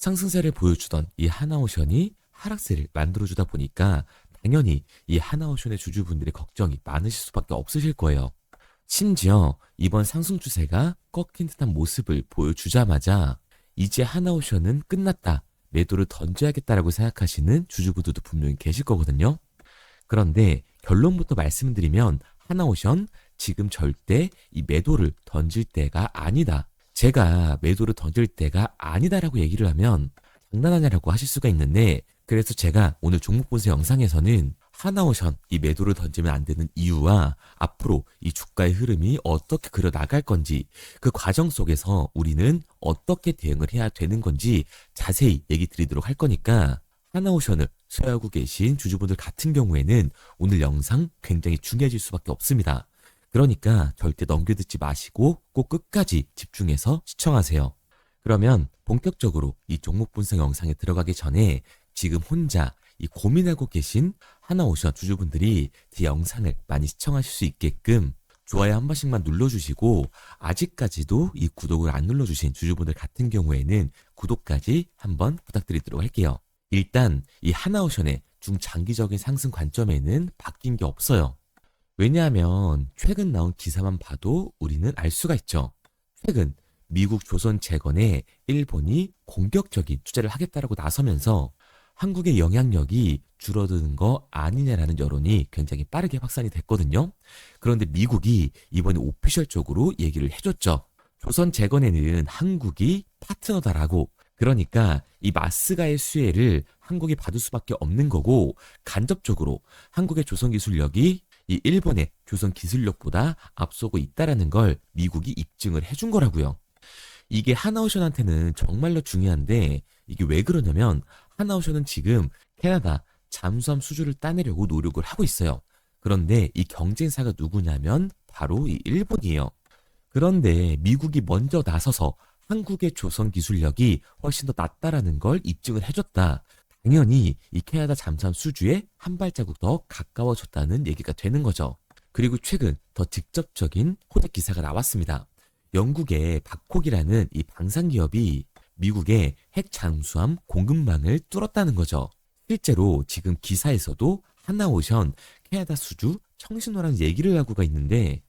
상승세를 보여주던 이 하나오션이 하락세를 만들어주다 보니까 당연히 이 하나오션의 주주분들의 걱정이 많으실 수밖에 없으실 거예요. 심지어 이번 상승 추세가 꺾인 듯한 모습을 보여주자마자 이제 하나오션은 끝났다, 매도를 던져야겠다라고 생각하시는 주주분들도 분명히 계실 거거든요. 그런데 결론부터 말씀드리면 하나오션 지금 절대 이 매도를 던질 때가 아니다. 제가 매도를 던질 때가 아니다라고 얘기를 하면 장난하냐라고 하실 수가 있는데, 그래서 제가 오늘 종목 분석 영상에서는 하나오션 이 매도를 던지면 안 되는 이유와 앞으로 이 주가의 흐름이 어떻게 그려 나갈 건지, 그 과정 속에서 우리는 어떻게 대응을 해야 되는 건지 자세히 얘기 드리도록 할 거니까, 하나오션을 소유하고 계신 주주분들 같은 경우에는 오늘 영상 굉장히 중요해질 수밖에 없습니다. 그러니까 절대 넘겨듣지 마시고 꼭 끝까지 집중해서 시청하세요. 그러면 본격적으로 이 종목 분석 영상에 들어가기 전에 지금 혼자 이 고민하고 계신 하나오션 주주분들이 제 영상을 많이 시청하실 수 있게끔 좋아요 한 번씩만 눌러주시고, 아직까지도 이 구독을 안 눌러주신 주주분들 같은 경우에는 구독까지 한번 부탁드리도록 할게요. 일단 이 하나오션의 중장기적인 상승 관점에는 바뀐 게 없어요. 왜냐하면 최근 나온 기사만 봐도 우리는 알 수가 있죠. 최근 미국 조선재건에 일본이 공격적인 투자를 하겠다라고 나서면서 한국의 영향력이 줄어드는 거 아니냐라는 여론이 굉장히 빠르게 확산이 됐거든요. 그런데 미국이 이번에 오피셜적으로 얘기를 해줬죠. 조선재건에는 한국이 파트너다라고. 그러니까 이 마스가의 수혜를 한국이 받을 수밖에 없는 거고, 간접적으로 한국의 조선기술력이 이 일본의 조선기술력보다 앞서고 있다라는 걸 미국이 입증을 해준 거라고요. 이게 하나오션한테는 정말로 중요한데, 이게 왜 그러냐면 하나오션은 지금 캐나다 잠수함 수주를 따내려고 노력을 하고 있어요. 그런데 이 경쟁사가 누구냐면 바로 이 일본이에요. 그런데 미국이 먼저 나서서 한국의 조선 기술력이 훨씬 더 낫다라는 걸 입증을 해줬다. 당연히 이 캐나다 잠수함 수주에 한 발자국 더 가까워졌다는 얘기가 되는 거죠. 그리고 최근 더 직접적인 호재 기사가 나왔습니다. 영국의 박콕이라는 이 방산기업이 미국의 핵 잠수함 공급망을 뚫었다는 거죠. 실제로 지금 기사에서도 하나오션 캐나다 수주 청신호라는 얘기를 하고가 있는데,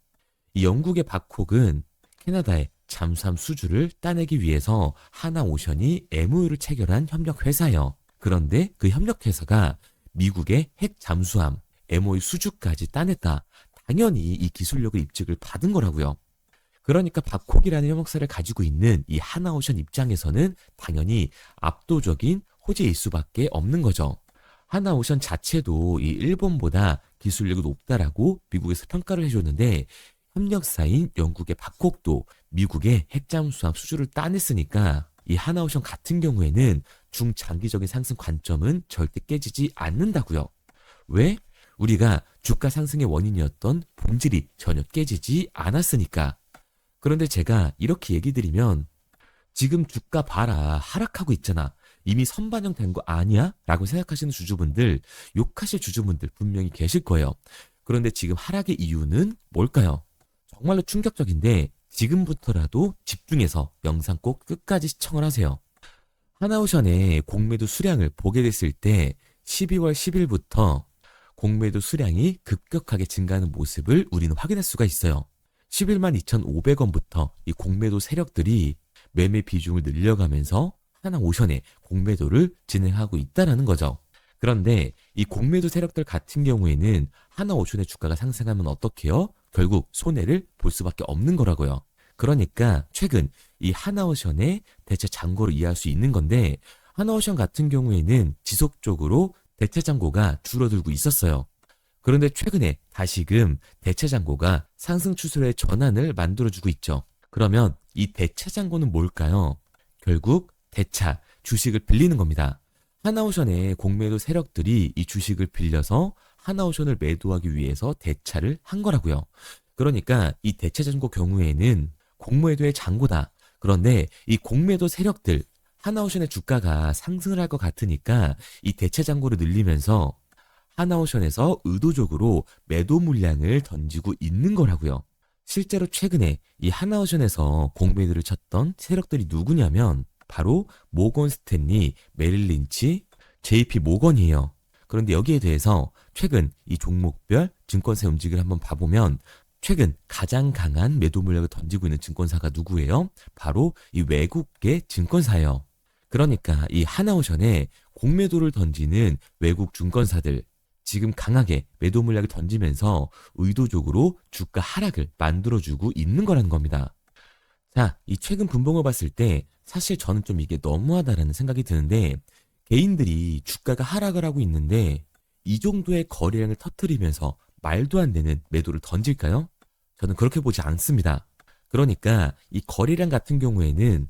이 영국의 박콕은 캐나다의 잠수함 수주를 따내기 위해서 하나오션이 MOU를 체결한 협력회사예요. 그런데 그 협력회사가 미국의 핵 잠수함 MOU 수주까지 따냈다. 당연히 이 기술력을 입증을 받은 거라고요. 그러니까 박콕이라는 협력사를 가지고 있는 이 하나오션 입장에서는 당연히 압도적인 호재일 수밖에 없는 거죠. 하나오션 자체도 이 일본보다 기술력이 높다라고 미국에서 평가를 해줬는데, 협력사인 영국의 박콕도 미국의 핵잠수함 수주를 따냈으니까 이 하나오션 같은 경우에는 중장기적인 상승 관점은 절대 깨지지 않는다고요. 왜? 우리가 주가 상승의 원인이었던 본질이 전혀 깨지지 않았으니까. 그런데 제가 이렇게 얘기 드리면 지금 주가 봐라, 하락하고 있잖아, 이미 선반영된 거 아니야? 라고 생각하시는 주주분들, 욕하실 주주분들 분명히 계실 거예요. 그런데 지금 하락의 이유는 뭘까요? 정말로 충격적인데 지금부터라도 집중해서 영상 꼭 끝까지 시청을 하세요. 하나오션의 공매도 수량을 보게 됐을 때 12월 10일부터 공매도 수량이 급격하게 증가하는 모습을 우리는 확인할 수가 있어요. 11만 2,500원부터 이 공매도 세력들이 매매 비중을 늘려가면서 하나오션의 공매도를 진행하고 있다는 거죠. 그런데 이 공매도 세력들 같은 경우에는 하나오션의 주가가 상승하면 어떡해요? 결국 손해를 볼 수밖에 없는 거라고요. 그러니까 최근 이 하나오션의 대체 잔고를 이해할 수 있는 건데, 하나오션 같은 경우에는 지속적으로 대체 잔고가 줄어들고 있었어요. 그런데 최근에 다시금 대체 잔고가 상승 추세의 전환을 만들어주고 있죠. 그러면 이 대체 잔고는 뭘까요? 결국 대차, 주식을 빌리는 겁니다. 하나오션의 공매도 세력들이 이 주식을 빌려서 하나오션을 매도하기 위해서 대차를 한 거라고요. 그러니까 이 대체 잔고 경우에는 공매도의 잔고다. 그런데 이 공매도 세력들, 하나오션의 주가가 상승을 할 것 같으니까 이 대체 잔고를 늘리면서 하나오션에서 의도적으로 매도 물량을 던지고 있는 거라고요. 실제로 최근에 이 하나오션에서 공매도를 쳤던 세력들이 누구냐면 바로 모건 스탠리, 메릴 린치, JP 모건이에요. 그런데 여기에 대해서 최근 이 종목별 증권사 움직임을 한번 봐보면 최근 가장 강한 매도 물량을 던지고 있는 증권사가 누구예요? 바로 이 외국계 증권사예요. 그러니까 이 하나오션에 공매도를 던지는 외국 증권사들 지금 강하게 매도 물량을 던지면서 의도적으로 주가 하락을 만들어주고 있는 거라는 겁니다. 자, 이 최근 분봉을 봤을 때 사실 저는 좀 이게 너무하다라는 생각이 드는데 개인들이 주가가 하락을 하고 있는데 이 정도의 거래량을 터뜨리면서 말도 안 되는 매도를 던질까요? 저는 그렇게 보지 않습니다. 그러니까 이 거래량 같은 경우에는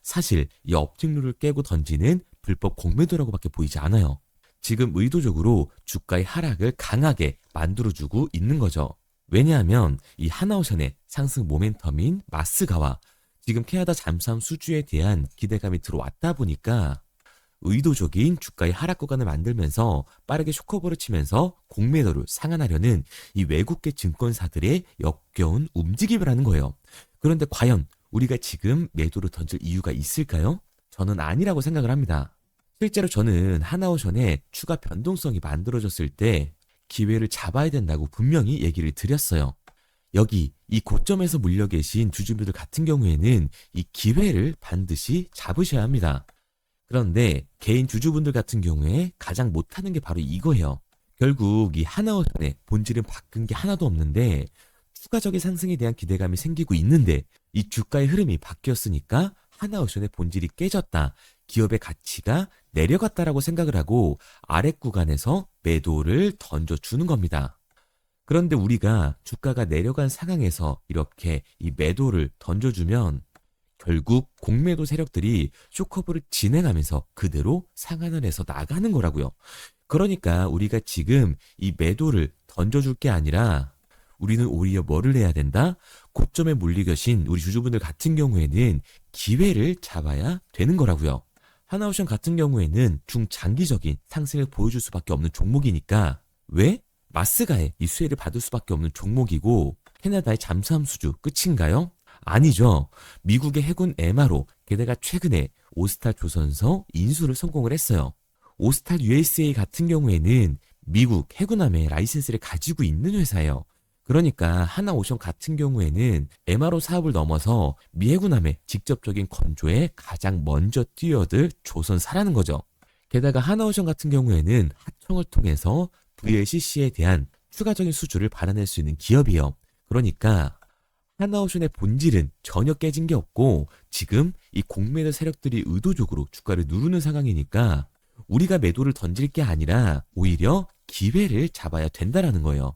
사실 이 업직률을 깨고 던지는 불법 공매도라고밖에 보이지 않아요. 지금 의도적으로 주가의 하락을 강하게 만들어주고 있는 거죠. 왜냐하면 이 하나오션의 상승 모멘텀인 마스가와 지금 캐나다 잠수함 수주에 대한 기대감이 들어왔다 보니까 의도적인 주가의 하락 구간을 만들면서 빠르게 쇼커버를 치면서 공매도를 상한하려는 이 외국계 증권사들의 역겨운 움직임을 하는 거예요. 그런데 과연 우리가 지금 매도를 던질 이유가 있을까요? 저는 아니라고 생각을 합니다. 실제로 저는 하나오션의 추가 변동성이 만들어졌을 때 기회를 잡아야 된다고 분명히 얘기를 드렸어요. 여기 이 고점에서 물려 계신 주주분들 같은 경우에는 이 기회를 반드시 잡으셔야 합니다. 그런데 개인 주주분들 같은 경우에 가장 못하는 게 바로 이거예요. 결국 이 하나오션의 본질은 바뀐 게 하나도 없는데 추가적인 상승에 대한 기대감이 생기고 있는데 이 주가의 흐름이 바뀌었으니까 하나오션의 본질이 깨졌다. 기업의 가치가 내려갔다라고 생각을 하고 아랫 구간에서 매도를 던져주는 겁니다. 그런데 우리가 주가가 내려간 상황에서 이렇게 이 매도를 던져주면 결국 공매도 세력들이 쇼커버를 진행하면서 그대로 상한을 해서 나가는 거라고요. 그러니까 우리가 지금 이 매도를 던져줄 게 아니라 우리는 오히려 뭐를 해야 된다? 고점에 몰려 계신 우리 주주분들 같은 경우에는 기회를 잡아야 되는 거라고요. 하나오션 같은 경우에는 중장기적인 상승을 보여줄 수밖에 없는 종목이니까 왜? 마스가의 이 수혜를 받을 수밖에 없는 종목이고 캐나다의 잠수함 수주 끝인가요? 아니죠. 미국의 해군 MRO 게다가 최근에 오스탈 조선소 인수를 성공을 했어요. 오스탈 USA 같은 경우에는 미국 해군함의 라이센스를 가지고 있는 회사예요. 그러니까 하나오션 같은 경우에는 MRO 사업을 넘어서 미 해군함의 직접적인 건조에 가장 먼저 뛰어들 조선사라는 거죠. 게다가 하나오션 같은 경우에는 하청을 통해서 VLCC에 대한 추가적인 수주를 받아낼 수 있는 기업이에요. 그러니까 하나오션의 본질은 전혀 깨진 게 없고 지금 이 공매도 세력들이 의도적으로 주가를 누르는 상황이니까 우리가 매도를 던질 게 아니라 오히려 기회를 잡아야 된다라는 거예요.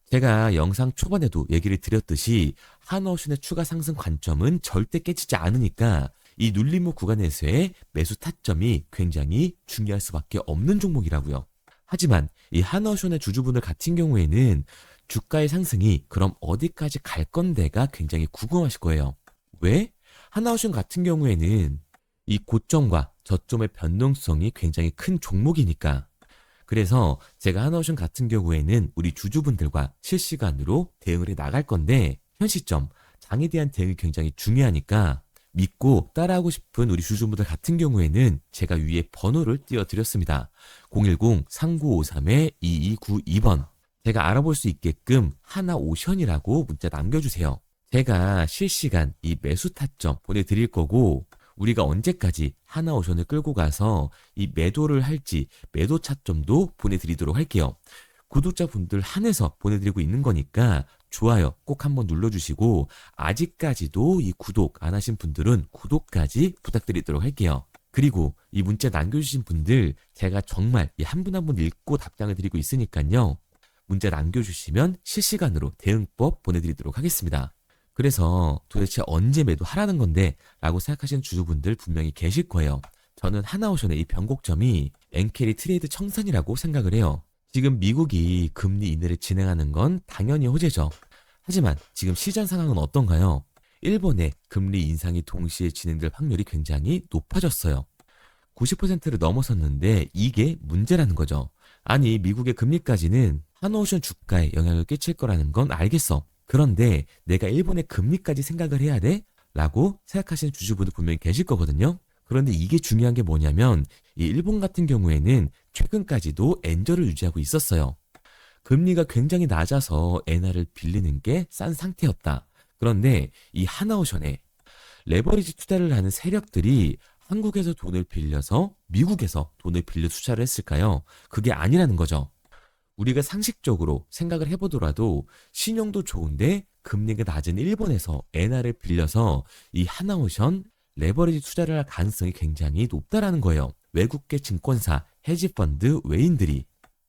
제가 영상 초반에도 얘기를 드렸듯이 하나오션의 추가 상승 관점은 절대 깨지지 않으니까 이 눌림목 구간에서의 매수 타점이 굉장히 중요할 수밖에 없는 종목이라고요. 하지만 이 하나오션의 주주분들 같은 경우에는 주가의 상승이 그럼 어디까지 갈 건데가 굉장히 궁금하실 거예요. 왜? 하나오션 같은 경우에는 이 고점과 저점의 변동성이 굉장히 큰 종목이니까. 그래서 제가 하나오션 같은 경우에는 우리 주주분들과 실시간으로 대응을 해 나갈 건데 현 시점 장에 대한 대응이 굉장히 중요하니까 믿고 따라하고 싶은 우리 주주분들 같은 경우에는 제가 위에 번호를 띄워드렸습니다. 010-3953-2292번 제가 알아볼 수 있게끔 하나오션이라고 문자 남겨주세요. 제가 실시간 이 매수 타점 보내드릴 거고 우리가 언제까지 하나오션을 끌고 가서 이 매도를 할지 매도 차점도 보내드리도록 할게요. 구독자분들 한해서 보내드리고 있는 거니까 좋아요 꼭 한번 눌러주시고 아직까지도 이 구독 안 하신 분들은 구독까지 부탁드리도록 할게요. 그리고 이 문자 남겨주신 분들 제가 정말 한 분 한 분 읽고 답장을 드리고 있으니까요. 문자 남겨주시면 실시간으로 대응법 보내드리도록 하겠습니다. 그래서 도대체 언제 매도하라는 건데 라고 생각하시는 주주분들 분명히 계실 거예요. 저는 하나오션의 이 변곡점이 엔캐리 트레이드 청산이라고 생각을 해요. 지금 미국이 금리 인하를 진행하는 건 당연히 호재죠. 하지만 지금 시장 상황은 어떤가요? 일본의 금리 인상이 동시에 진행될 확률이 굉장히 높아졌어요. 90%를 넘어섰는데 이게 문제라는 거죠. 아니 미국의 금리까지는 하나오션 주가에 영향을 끼칠 거라는 건 알겠어. 그런데 내가 일본의 금리까지 생각을 해야 돼? 라고 생각하시는 주주분들 분명히 계실 거거든요. 그런데 이게 중요한 게 뭐냐면 이 일본 같은 경우에는 최근까지도 엔저를 유지하고 있었어요. 금리가 굉장히 낮아서 엔화를 빌리는 게 싼 상태였다. 그런데 이 하나오션에 레버리지 투자를 하는 세력들이 한국에서 돈을 빌려서 미국에서 돈을 빌려 투자를 했을까요? 그게 아니라는 거죠. 우리가 상식적으로 생각을 해보더라도 신용도 좋은데 금리가 낮은 일본에서 엔화를 빌려서 이 하나오션 레버리지 투자를 할 가능성이 굉장히 높다라는 거예요. 외국계 증권사, 헤지펀드, 외인들이.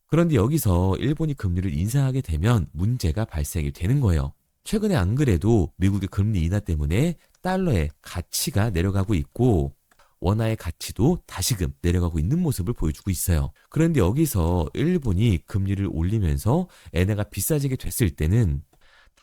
그런데 여기서 일본이 금리를 인상하게 되면 문제가 발생이 되는 거예요. 최근에 안 그래도 미국의 금리 인하 때문에 달러의 가치가 내려가고 있고 원화의 가치도 다시금 내려가고 있는 모습을 보여주고 있어요. 그런데 여기서 일본이 금리를 올리면서 엔화가 비싸지게 됐을 때는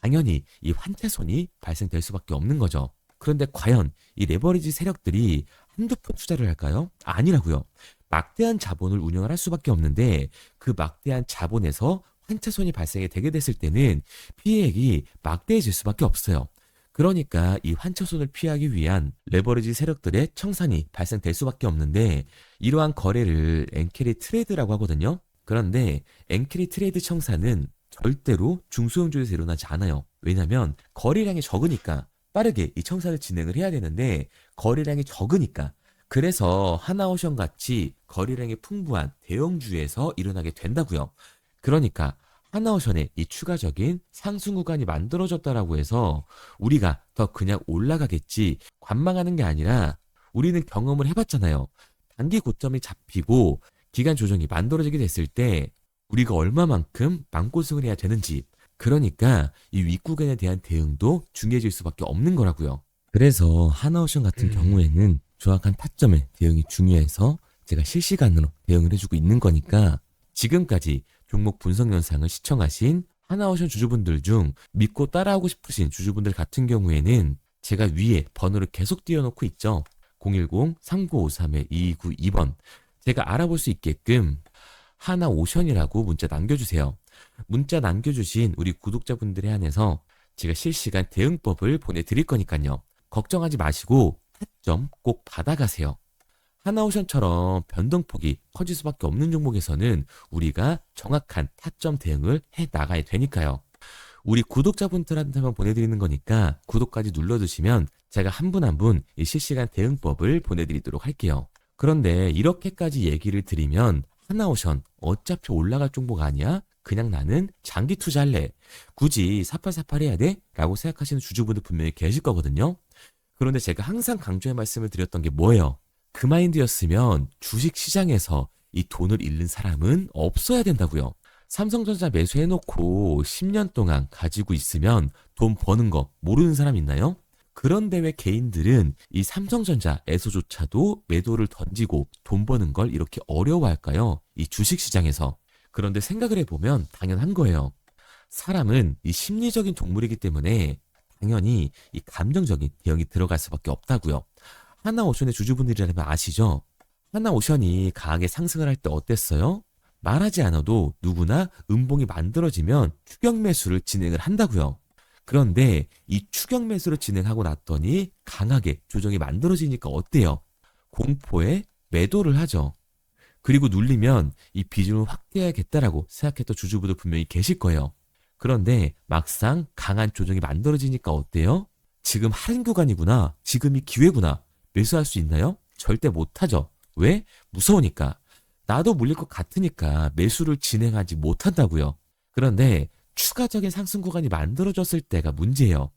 당연히 이 환차손이 발생될 수밖에 없는 거죠. 그런데 과연 이 레버리지 세력들이 한두 푼 투자를 할까요? 아니라고요. 막대한 자본을 운영을 할 수밖에 없는데 그 막대한 자본에서 환차손이 발생이 되게 됐을 때는 피해액이 막대해질 수밖에 없어요. 그러니까 이 환차손을 피하기 위한 레버리지 세력들의 청산이 발생될 수밖에 없는데 이러한 거래를 엔캐리 트레이드라고 하거든요. 그런데 엔캐리 트레이드 청산은 절대로 중소형주에서 일어나지 않아요. 왜냐하면 거래량이 적으니까 빠르게 이 청산을 진행을 해야 되는데 거래량이 적으니까 그래서 하나오션 같이 거래량이 풍부한 대형주에서 일어나게 된다고요. 그러니까 하나오션의 이 추가적인 상승 구간이 만들어졌다라고 해서 우리가 더 그냥 올라가겠지 관망하는 게 아니라 우리는 경험을 해봤잖아요. 단기 고점이 잡히고 기간 조정이 만들어지게 됐을 때 우리가 얼마만큼 망고승을 해야 되는지 그러니까 이 윗구간에 대한 대응도 중요해질 수밖에 없는 거라고요. 그래서 하나오션 같은 경우에는 정확한 타점의 대응이 중요해서 제가 실시간으로 대응을 해주고 있는 거니까 지금까지 종목 분석 영상을 시청하신 하나오션 주주분들 중 믿고 따라하고 싶으신 주주분들 같은 경우에는 제가 위에 번호를 계속 띄워놓고 있죠. 010-3953-2292번 제가 알아볼 수 있게끔 하나오션이라고 문자 남겨주세요. 문자 남겨주신 우리 구독자분들에 한해서 제가 실시간 대응법을 보내드릴 거니까요. 걱정하지 마시고 타점 꼭 받아가세요. 하나오션처럼 변동폭이 커질 수밖에 없는 종목에서는 우리가 정확한 타점 대응을 해 나가야 되니까요. 우리 구독자분들한테만 보내드리는 거니까 구독까지 눌러주시면 제가 한 분 한 분 이 실시간 대응법을 보내드리도록 할게요. 그런데 이렇게까지 얘기를 드리면 하나오션 어차피 올라갈 종목 아니야? 그냥 나는 장기 투자할래. 굳이 4848 해야 돼? 라고 생각하시는 주주분들 분명히 계실 거거든요. 그런데 제가 항상 강조해 말씀을 드렸던 게 뭐예요? 그 마인드였으면 주식 시장에서 이 돈을 잃는 사람은 없어야 된다고요. 삼성전자 매수해놓고 10년 동안 가지고 있으면 돈 버는 거 모르는 사람 있나요? 그런데 왜 개인들은 이 삼성전자에서조차도 매도를 던지고 돈 버는 걸 이렇게 어려워할까요? 이 주식 시장에서. 그런데 생각을 해보면 당연한 거예요. 사람은 이 심리적인 동물이기 때문에 당연히 이 감정적인 대응이 들어갈 수밖에 없다고요. 하나오션의 주주분들이라면 아시죠? 하나오션이 강하게 상승을 할 때 어땠어요? 말하지 않아도 누구나 음봉이 만들어지면 추격 매수를 진행을 한다고요. 그런데 이 추격 매수를 진행하고 났더니 강하게 조정이 만들어지니까 어때요? 공포에 매도를 하죠. 그리고 눌리면 이 비중을 확대해야겠다라고 생각했던 주주분들 분명히 계실 거예요. 그런데 막상 강한 조정이 만들어지니까 어때요? 지금 할인 구간이구나. 지금이 기회구나. 매수할 수 있나요? 절대 못하죠. 왜? 무서우니까. 나도 물릴 것 같으니까 매수를 진행하지 못한다고요. 그런데 추가적인 상승 구간이 만들어졌을 때가 문제예요.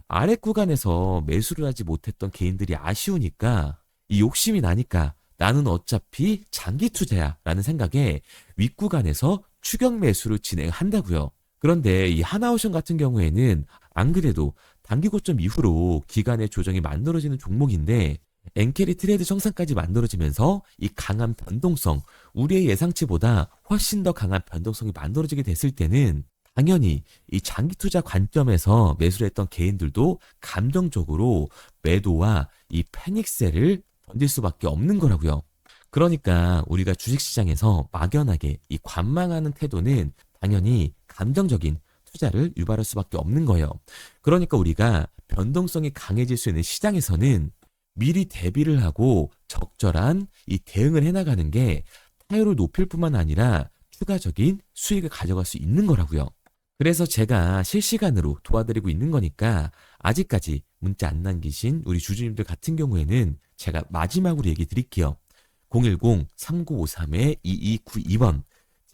아래 구간에서 매수를 하지 못했던 개인들이 아쉬우니까 이 욕심이 나니까 나는 어차피 장기 투자야 라는 생각에 윗구간에서 추격 매수를 진행한다고요. 그런데 이 하나오션 같은 경우에는 안 그래도 단기 고점 이후로 기간의 조정이 만들어지는 종목인데 엔캐리 트레이드 정상까지 만들어지면서 이 강한 변동성, 우리의 예상치보다 훨씬 더 강한 변동성이 만들어지게 됐을 때는 당연히 이 장기 투자 관점에서 매수를 했던 개인들도 감정적으로 매도와 이 패닉셀을 던질 수밖에 없는 거라고요. 그러니까 우리가 주식시장에서 막연하게 이 관망하는 태도는 당연히 감정적인 투자를 유발할 수밖에 없는 거예요. 그러니까 우리가 변동성이 강해질 수 있는 시장에서는 미리 대비를 하고 적절한 이 대응을 해나가는 게 타율을 높일 뿐만 아니라 추가적인 수익을 가져갈 수 있는 거라고요. 그래서 제가 실시간으로 도와드리고 있는 거니까 아직까지 문자 안 남기신 우리 주주님들 같은 경우에는 제가 마지막으로 얘기 드릴게요. 010-3953-2292번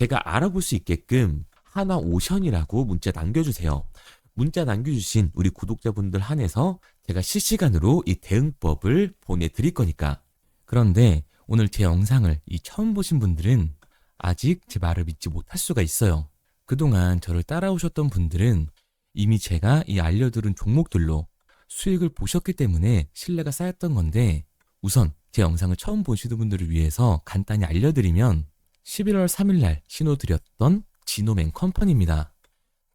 제가 알아볼 수 있게끔 하나오션이라고 문자 남겨주세요. 문자 남겨주신 우리 구독자분들 한해서 제가 실시간으로 이 대응법을 보내드릴 거니까. 그런데 오늘 제 영상을 처음 보신 분들은 아직 제 말을 믿지 못할 수가 있어요. 그동안 저를 따라오셨던 분들은 이미 제가 이 알려드린 종목들로 수익을 보셨기 때문에 신뢰가 쌓였던 건데, 우선 제 영상을 처음 보시는 분들을 위해서 간단히 알려드리면 11월 3일날 신호드렸던 지노맨컴퍼니입니다.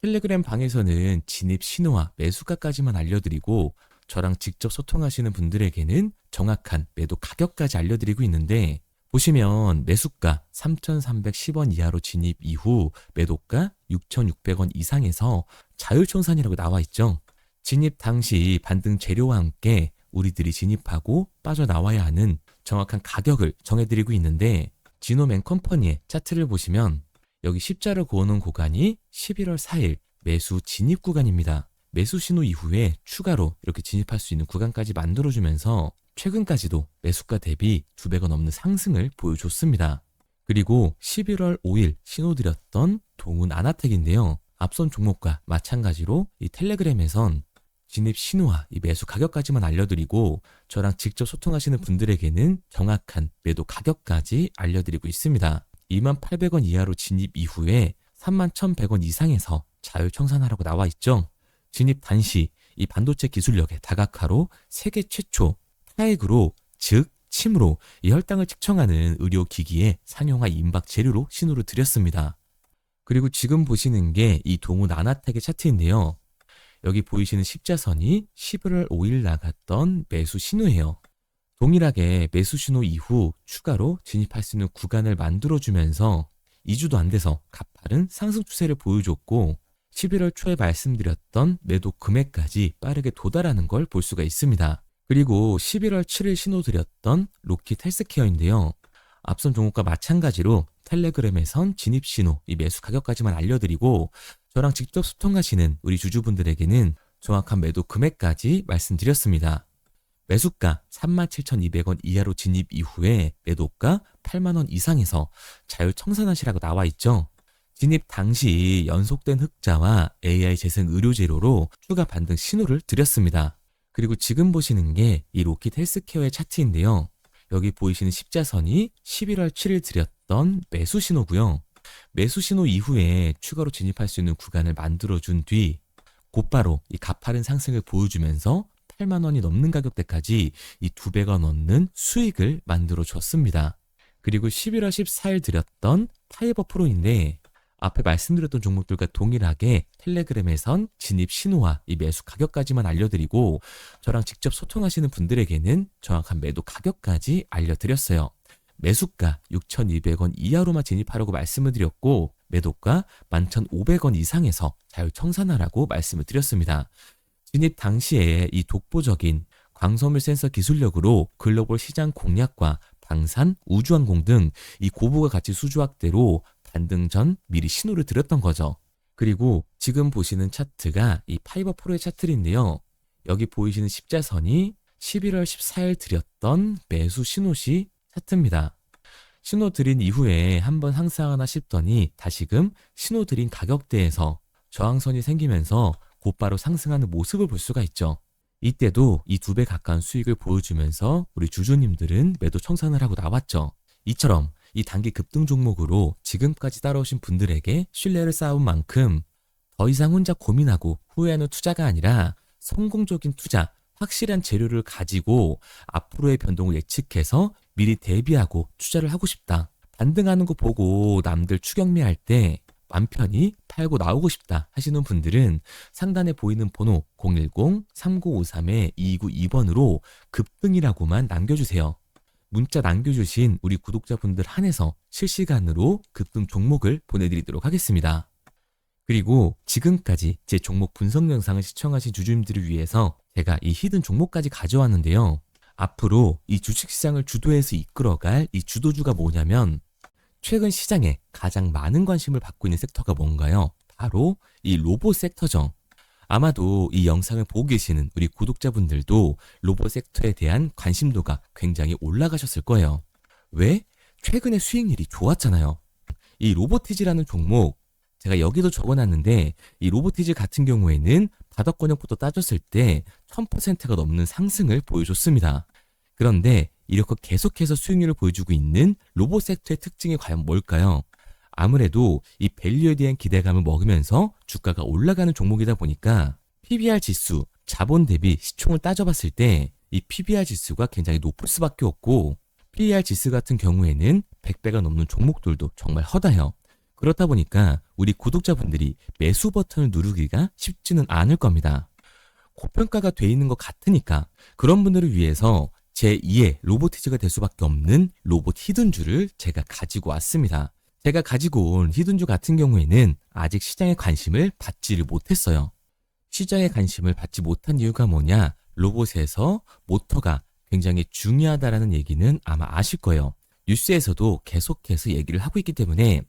텔레그램 방에서는 진입 신호와 매수가까지만 알려드리고 저랑 직접 소통하시는 분들에게는 정확한 매도 가격까지 알려드리고 있는데, 보시면 매수가 3,310원 이하로 진입 이후 매도가 6,600원 이상에서 자율청산이라고 나와 있죠. 진입 당시 반등 재료와 함께 우리들이 진입하고 빠져나와야 하는 정확한 가격을 정해드리고 있는데, 지노맨컴퍼니의 차트를 보시면 여기 십자를 그어놓은 구간이 11월 4일 매수 진입 구간입니다. 매수 신호 이후에 추가로 이렇게 진입할 수 있는 구간까지 만들어주면서 최근까지도 매수가 대비 2배가 넘는 상승을 보여줬습니다. 그리고 11월 5일 신호드렸던 동훈 아나텍인데요. 앞선 종목과 마찬가지로 이 텔레그램에선 진입 신호와 이 매수 가격까지만 알려드리고 저랑 직접 소통하시는 분들에게는 정확한 매도 가격까지 알려드리고 있습니다. 28,000원 이하로 진입 이후에 31,100원 이상에서 자율청산하라고 나와 있죠. 진입 단시 이 반도체 기술력의 다각화로 세계 최초 타액으로, 즉 침으로 이 혈당을 측정하는 의료기기의 상용화 임박 재료로 신호를 드렸습니다. 그리고 지금 보시는 게 이 동훈 아나텍의 차트인데요. 여기 보이시는 십자선이 11월 5일 나갔던 매수 신호예요. 동일하게 매수 신호 이후 추가로 진입할 수 있는 구간을 만들어주면서 2주도 안 돼서 가파른 상승 추세를 보여줬고 11월 초에 말씀드렸던 매도 금액까지 빠르게 도달하는 걸 볼 수가 있습니다. 그리고 11월 7일 신호드렸던 로킷 헬스케어인데요. 앞선 종목과 마찬가지로 텔레그램에선 진입 신호, 이 매수 가격까지만 알려드리고 저랑 직접 소통하시는 우리 주주분들에게는 정확한 매도 금액까지 말씀드렸습니다. 매수가 37,200원 이하로 진입 이후에 매도가 8만원 이상에서 자율청산하시라고 나와 있죠. 진입 당시 연속된 흑자와 AI 재생 의료 재료로 추가 반등 신호를 드렸습니다. 그리고 지금 보시는 게 이 로킷 헬스케어의 차트인데요. 여기 보이시는 십자선이 11월 7일 드렸던 매수 신호고요. 매수 신호 이후에 추가로 진입할 수 있는 구간을 만들어준 뒤 곧바로 이 가파른 상승을 보여주면서 8만 원이 넘는 가격대까지 이 2배가 넘는 수익을 만들어 줬습니다. 그리고 11월 14일 드렸던 파이버 프로인데 앞에 말씀드렸던 종목들과 동일하게 텔레그램에선 진입 신호와 이 매수 가격까지만 알려드리고 저랑 직접 소통하시는 분들에게는 정확한 매도 가격까지 알려드렸어요. 매수가 6,200원 이하로만 진입하라고 말씀을 드렸고 매도가 11,500원 이상에서 자율청산하라고 말씀을 드렸습니다. 진입 당시에 이 독보적인 광섬유 센서 기술력으로 글로벌 시장 공략과 방산, 우주항공 등 이 고부가 가치 수주 확대로 반등 전 미리 신호를 드렸던 거죠. 그리고 지금 보시는 차트가 이 파이버 프로의 차트인데요. 여기 보이시는 십자선이 11월 14일 드렸던 매수 신호시 차트입니다. 신호 드린 이후에 한번 상승하나 싶더니 다시금 신호 드린 가격대에서 저항선이 생기면서 곧바로 상승하는 모습을 볼 수가 있죠. 이때도 이 2배 가까운 수익을 보여주면서 우리 주주님들은 매도 청산을 하고 나왔죠. 이처럼 이 단기 급등 종목으로 지금까지 따라오신 분들에게 신뢰를 쌓은 만큼 더 이상 혼자 고민하고 후회하는 투자가 아니라 성공적인 투자, 확실한 재료를 가지고 앞으로의 변동을 예측해서 미리 대비하고 투자를 하고 싶다. 반등하는 거 보고 남들 추격매할 때 맘 편히 팔고 나오고 싶다 하시는 분들은 상단에 보이는 번호 010-3953-2292번으로 급등이라고만 남겨주세요. 문자 남겨주신 우리 구독자분들 한해서 실시간으로 급등 종목을 보내드리도록 하겠습니다. 그리고 지금까지 제 종목 분석 영상을 시청하신 주주님들을 위해서 제가 이 히든 종목까지 가져왔는데요. 앞으로 이 주식시장을 주도해서 이끌어갈 이 주도주가 뭐냐면 최근 시장에 가장 많은 관심을 받고 있는 섹터가 뭔가요? 바로 이 로봇 섹터죠. 아마도 이 영상을 보고 계시는 우리 구독자분들도 로봇 섹터에 대한 관심도가 굉장히 올라가셨을 거예요. 왜? 최근에 수익률이 좋았잖아요. 이 로보티즈라는 종목, 제가 여기도 적어놨는데 이 로보티즈 같은 경우에는 바닥권역부터 따졌을 때 1000%가 넘는 상승을 보여줬습니다. 그런데 이렇게 계속해서 수익률을 보여주고 있는 로봇 섹터의 특징이 과연 뭘까요? 아무래도 이 밸류에 대한 기대감을 먹으면서 주가가 올라가는 종목이다 보니까 PBR 지수, 자본 대비 시총을 따져봤을 때 이 PBR 지수가 굉장히 높을 수밖에 없고 PER 지수 같은 경우에는 100배가 넘는 종목들도 정말 허다해요. 그렇다 보니까 우리 구독자분들이 매수 버튼을 누르기가 쉽지는 않을 겁니다. 고평가가 돼 있는 것 같으니까 그런 분들을 위해서 제2의 로보티즈가 될 수밖에 없는 로봇 히든주를 제가 가지고 왔습니다. 제가 가지고 온 히든주 같은 경우에는 아직 시장의 관심을 받지를 못했어요. 시장의 관심을 받지 못한 이유가 뭐냐? 로봇에서 모터가 굉장히 중요하다라는 얘기는 아마 아실 거예요. 뉴스에서도 계속해서 얘기를 하고 있기 때문에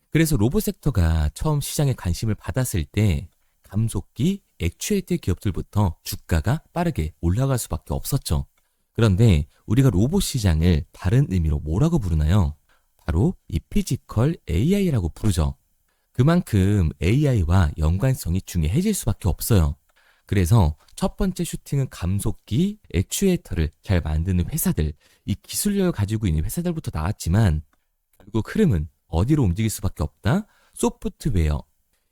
그래서 로봇 섹터가 처음 시장에 관심을 받았을 때 감속기, 액추에이터 기업들부터 주가가 빠르게 올라갈 수밖에 없었죠. 그런데 우리가 로봇 시장을 다른 의미로 뭐라고 부르나요? 바로 이 피지컬 AI라고 부르죠. 그만큼 AI와 연관성이 중요해질 수밖에 없어요. 그래서 첫 번째 슈팅은 감속기, 액추에이터를 잘 만드는 회사들, 이 기술력을 가지고 있는 회사들부터 나왔지만 결국 흐름은 어디로 움직일 수밖에 없다? 소프트웨어,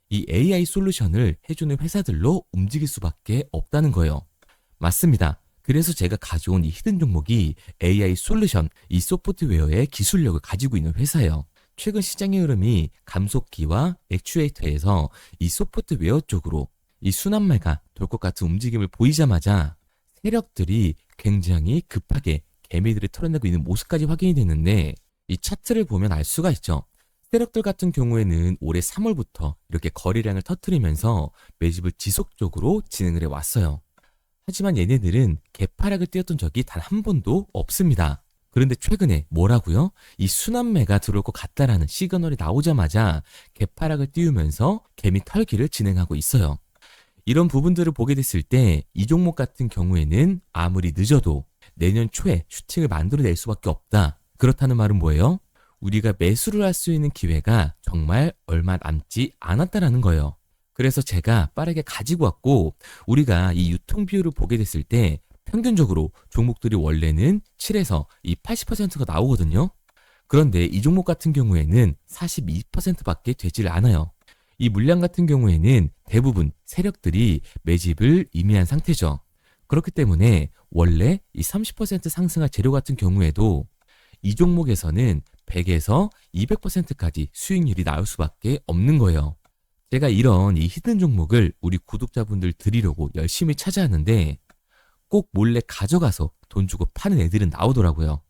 이 AI 솔루션을 해주는 회사들로 움직일 수밖에 없다는 거예요. 맞습니다. 그래서 제가 가져온 이 히든 종목이 AI 솔루션, 이 소프트웨어의 기술력을 가지고 있는 회사예요. 최근 시장의 흐름이 감속기와 액추에이터에서 이 소프트웨어 쪽으로 이 순환매가 돌 것 같은 움직임을 보이자마자 세력들이 굉장히 급하게 개미들을 털어내고 있는 모습까지 확인이 됐는데 이 차트를 보면 알 수가 있죠. 세력들 같은 경우에는 올해 3월부터 이렇게 거래량을 터뜨리면서 매집을 지속적으로 진행을 해왔어요. 하지만 얘네들은 개파락을 띄웠던 적이 단 한 번도 없습니다. 그런데 최근에 뭐라고요? 이 순환매가 들어올 것 같다라는 시그널이 나오자마자 개파락을 띄우면서 개미 털기를 진행하고 있어요. 이런 부분들을 보게 됐을 때 이 종목 같은 경우에는 아무리 늦어도 내년 초에 슈팅을 만들어낼 수밖에 없다. 그렇다는 말은 뭐예요? 우리가 매수를 할 수 있는 기회가 정말 얼마 남지 않았다라는 거예요. 그래서 제가 빠르게 가지고 왔고 우리가 이 유통 비율을 보게 됐을 때 평균적으로 종목들이 원래는 7에서 이 80%가 나오거든요. 그런데 이 종목 같은 경우에는 42%밖에 되질 않아요. 이 물량 같은 경우에는 대부분 세력들이 매집을 이미 한 상태죠. 그렇기 때문에 원래 이 30% 상승할 재료 같은 경우에도 이 종목에서는 100에서 200%까지 수익률이 나올 수밖에 없는 거예요. 제가 이런 이 히든 종목을 우리 구독자분들 드리려고 열심히 찾아왔는데 꼭 몰래 가져가서 돈 주고 파는 애들은 나오더라고요.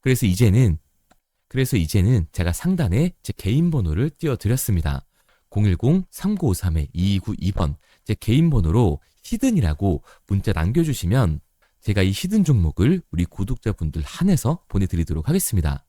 그래서 이제는 제가 상단에 제 개인 번호를 띄워드렸습니다. 010-3953-2292번 제 개인 번호로 히든이라고 문자 남겨주시면 제가 이 히든 종목을 우리 구독자분들 한해서 보내드리도록 하겠습니다.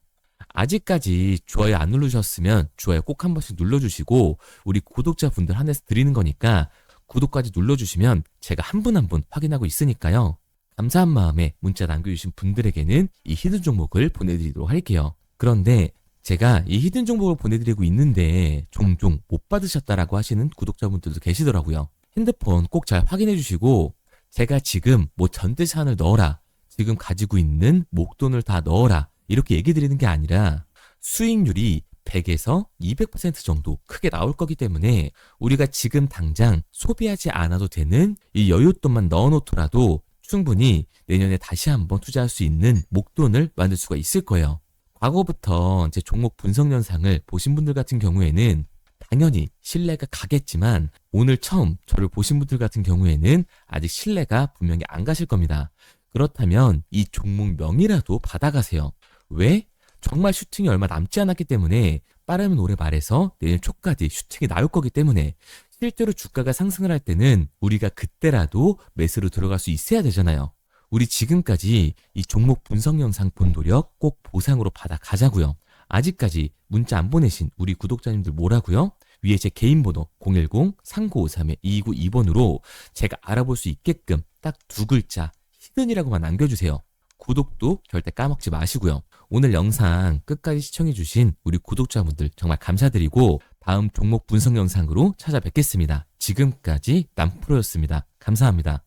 아직까지 좋아요 안 누르셨으면 좋아요 꼭 한 번씩 눌러주시고 우리 구독자분들 한해서 드리는 거니까 구독까지 눌러주시면 제가 한 분 한 분 확인하고 있으니까요. 감사한 마음에 문자 남겨주신 분들에게는 이 히든 종목을 보내드리도록 할게요. 그런데 제가 이 히든 종목을 보내드리고 있는데 종종 못 받으셨다라고 하시는 구독자분들도 계시더라고요. 핸드폰 꼭 잘 확인해 주시고 제가 지금 뭐 전재산을 넣어라, 지금 가지고 있는 목돈을 다 넣어라 이렇게 얘기 드리는 게 아니라 수익률이 100에서 200% 정도 크게 나올 거기 때문에 우리가 지금 당장 소비하지 않아도 되는 이 여윳돈만 넣어놓더라도 충분히 내년에 다시 한번 투자할 수 있는 목돈을 만들 수가 있을 거예요. 과거부터 제 종목 분석 영상을 보신 분들 같은 경우에는 당연히 신뢰가 가겠지만 오늘 처음 저를 보신 분들 같은 경우에는 아직 신뢰가 분명히 안 가실 겁니다. 그렇다면 이 종목 명이라도 받아가세요. 왜? 정말 슈팅이 얼마 남지 않았기 때문에 빠르면 올해 말에서 내년 초까지 슈팅이 나올 거기 때문에 실제로 주가가 상승을 할 때는 우리가 그때라도 매수로 들어갈 수 있어야 되잖아요. 우리 지금까지 이 종목 분석 영상 본 노력 꼭 보상으로 받아 가자고요. 아직까지 문자 안 보내신 우리 구독자님들 뭐라고요? 위에 제 개인 번호 010-3953-2292번으로 제가 알아볼 수 있게끔 딱 두 글자 히든이라고만 남겨주세요. 구독도 절대 까먹지 마시고요. 오늘 영상 끝까지 시청해주신 우리 구독자분들 정말 감사드리고 다음 종목 분석 영상으로 찾아뵙겠습니다. 지금까지 남프로였습니다. 감사합니다.